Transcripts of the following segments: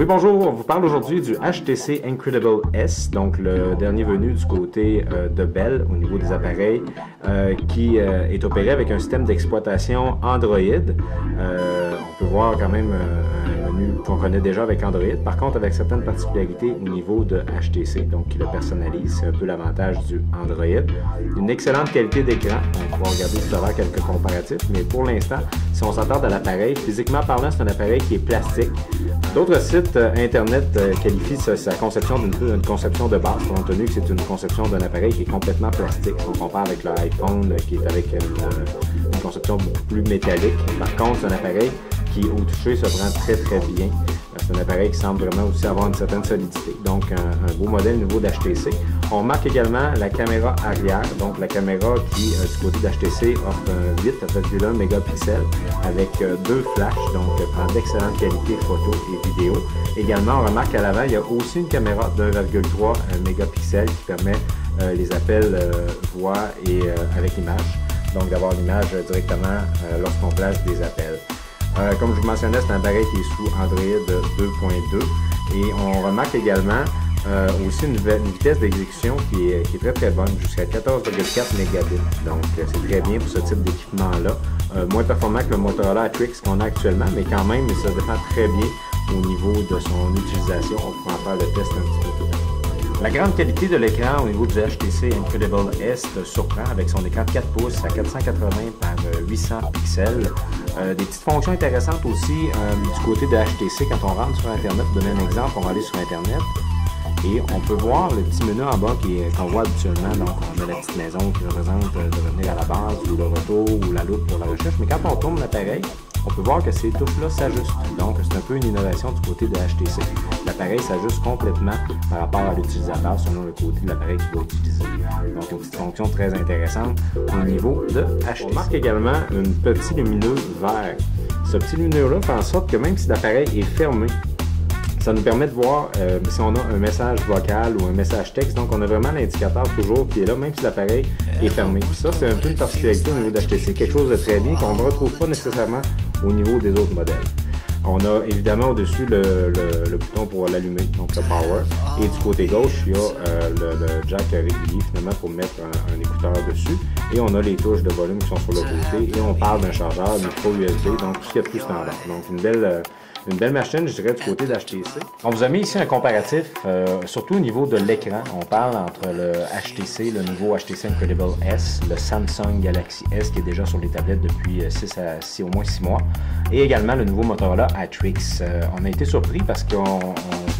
Oui, bonjour, on vous parle aujourd'hui du HTC Incredible S, donc le dernier venu du côté de Bell au niveau des appareils qui est opéré avec un système d'exploitation Android. On peut voir quand même un menu qu'on connaît déjà avec Android, par contre avec certaines particularités au niveau de HTC, donc qui le personnalise, c'est un peu l'avantage du Android. Une excellente qualité d'écran, on va regarder tout à l'heure quelques comparatifs, mais pour l'instant, si on s'attarde à l'appareil, physiquement parlant, c'est un appareil qui est plastique. D'autres sites Internet qualifient sa conception d'une conception de base, compte tenu que c'est une conception d'un appareil qui est complètement plastique. Si on compare avec l'iPhone qui est avec une conception beaucoup plus métallique. Par contre, c'est un appareil qui, au toucher, se prend très bien. C'est un appareil qui semble vraiment aussi avoir une certaine solidité. Donc, un beau modèle au niveau d'HTC. On remarque également la caméra arrière, donc la caméra qui, du côté d'HTC, offre un 8,1 mégapixels avec deux flashs, donc prend d'excellente qualité photo et vidéo. Également, on remarque qu'à l'avant, il y a aussi une caméra d'1,3 mégapixels qui permet les appels voix et avec image, donc d'avoir l'image directement lorsqu'on place des appels. Comme je vous mentionnais, c'est un appareil qui est sous Android 2.2 et on remarque également aussi une vitesse d'exécution qui est très bonne, jusqu'à 14,4 mégabits. Donc c'est très bien pour ce type d'équipement-là. Moins performant que le Motorola Atrix qu'on a actuellement, mais quand même, ça défend très bien au niveau de son utilisation. On pourra en faire le test un petit peu tout à l'heure. La grande qualité de l'écran au niveau du HTC Incredible S surprend avec son écran de 4 pouces à 480 par 800 pixels. Des petites fonctions intéressantes aussi du côté de HTC quand on rentre sur Internet. Pour donner un exemple, on va aller sur Internet et on peut voir le petit menu en bas qu'on voit habituellement. Donc on a la petite maison qui représente de revenir à la base ou le retour ou la loupe pour la recherche. Mais quand on tourne l'appareil, on peut voir que ces touches-là s'ajustent. Donc, c'est un peu une innovation du côté de HTC. L'appareil s'ajuste complètement par rapport à l'utilisateur selon le côté de l'appareil qu'il va utiliser. Donc, une petite fonction très intéressante au niveau de HTC. On remarque également un petit lumineux vert. Ce petit lumineux-là fait en sorte que même si l'appareil est fermé, ça nous permet de voir si on a un message vocal ou un message texte. Donc, on a vraiment l'indicateur toujours qui est là, même si l'appareil est fermé. Puis ça, c'est un peu une particularité au niveau d'HTC, quelque chose de très bien qu'on ne retrouve pas nécessairement au niveau des autres modèles. On a évidemment au-dessus le bouton pour l'allumer, donc le power. Et du côté gauche, il y a le jack régulier finalement pour mettre un écouteur dessus. Et on a les touches de volume qui sont sur le côté. Et on parle d'un chargeur micro USB, donc tout ce qui est plus standard. Donc une belle machine, je dirais, du côté d'HTC. On vous a mis ici un comparatif, surtout au niveau de l'écran. On parle entre le HTC, le nouveau HTC Incredible S, le Samsung Galaxy S qui est déjà sur les tablettes depuis au moins 6 mois, et également le nouveau Motorola Atrix. On a été surpris parce qu'au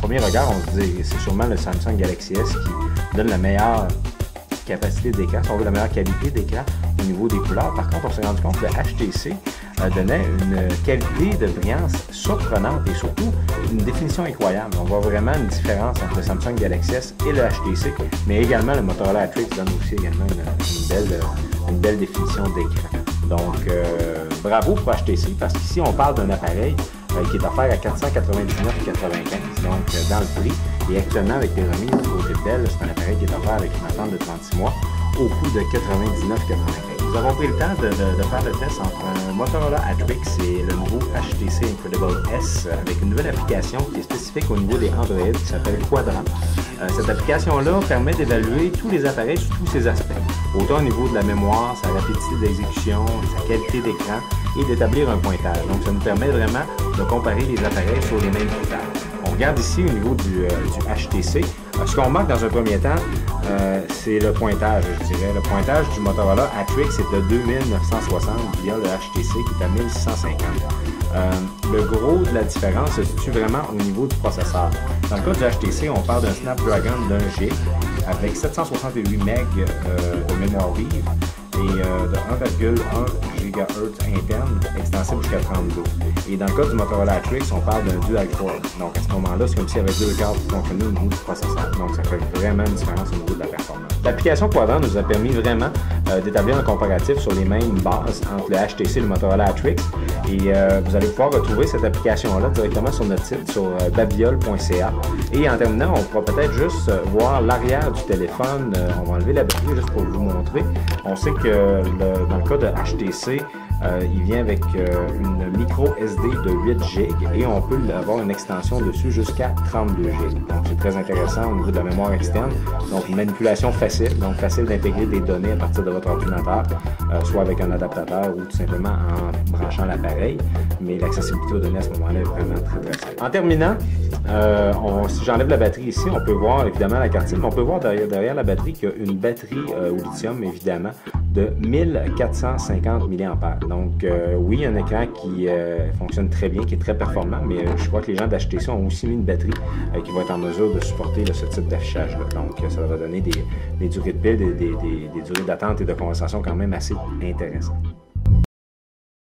premier regard, on se dit c'est sûrement le Samsung Galaxy S qui donne la meilleure capacité d'écran, si on veut la meilleure qualité d'écran au niveau des couleurs. Par contre, on s'est rendu compte que le HTC donnait une qualité de brillance surprenante et surtout une définition incroyable. On voit vraiment une différence entre le Samsung Galaxy S et le HTC, mais également le Motorola Atrix donne aussi également une belle définition d'écran. Donc, bravo pour HTC, parce qu'ici, on parle d'un appareil qui est offert à 499,95 $, donc dans le prix. Et actuellement, avec les remises du côté de Bell, c'est un appareil qui est offert avec une attente de 36 mois au coût de 99,95 $. Nous avons pris le temps de faire le test entre un Motorola Atrix et le nouveau HTC Incredible S avec une nouvelle application qui est spécifique au niveau des Android qui s'appelle Quadrant. Cette application-là permet d'évaluer tous les appareils sous tous ses aspects, autant au niveau de la mémoire, sa rapidité d'exécution, sa qualité d'écran et d'établir un pointage. Donc ça nous permet vraiment de comparer les appareils sur les mêmes critères. On regarde ici au niveau du HTC. Ce qu'on remarque dans un premier temps, c'est le pointage, je dirais. Le pointage du Motorola Atrix est de 2960 via le HTC qui est à 1650. Le gros de la différence se situe vraiment au niveau du processeur. Dans le cas du HTC, on parle d'un Snapdragon d'1 GB avec 768 MB de mémoire vive et de 1,1 GHz interne, extensible jusqu'à 32. Et dans le cas du Motorola Atrix, on parle d'un dual core. Donc à ce moment-là, c'est comme s'il y avait deux cartes qui fonctionnaient au niveau du processeur. Donc ça fait vraiment une différence au niveau de la performance. L'application Quadrant nous a permis vraiment d'établir un comparatif sur les mêmes bases entre le HTC et le Motorola Atrix. Et vous allez pouvoir retrouver cette application-là directement sur notre site, sur babiole.ca. Et en terminant, on pourra peut-être juste voir l'arrière du téléphone. On va enlever la batterie juste pour vous montrer. On sait que dans le cas de HTC, Il vient avec une micro SD de 8 GB et on peut avoir une extension dessus jusqu'à 32 GB. Donc c'est très intéressant au niveau de la mémoire externe. Donc une manipulation facile, donc facile d'intégrer des données à partir de votre ordinateur, soit avec un adaptateur ou tout simplement en branchant l'appareil. Mais l'accessibilité aux données à ce moment-là est vraiment très simple. En terminant, si j'enlève la batterie ici, on peut voir évidemment la carte SIM, mais on peut voir derrière la batterie qu'il y a une batterie au lithium évidemment de 1450 mAh. Donc oui, un écran qui fonctionne très bien, qui est très performant, mais je crois que les gens d'HTC ont aussi mis une batterie qui va être en mesure de supporter ce type d'affichage-là. Donc ça va donner des durées de pile, des durées d'attente et de conversation quand même assez intéressantes.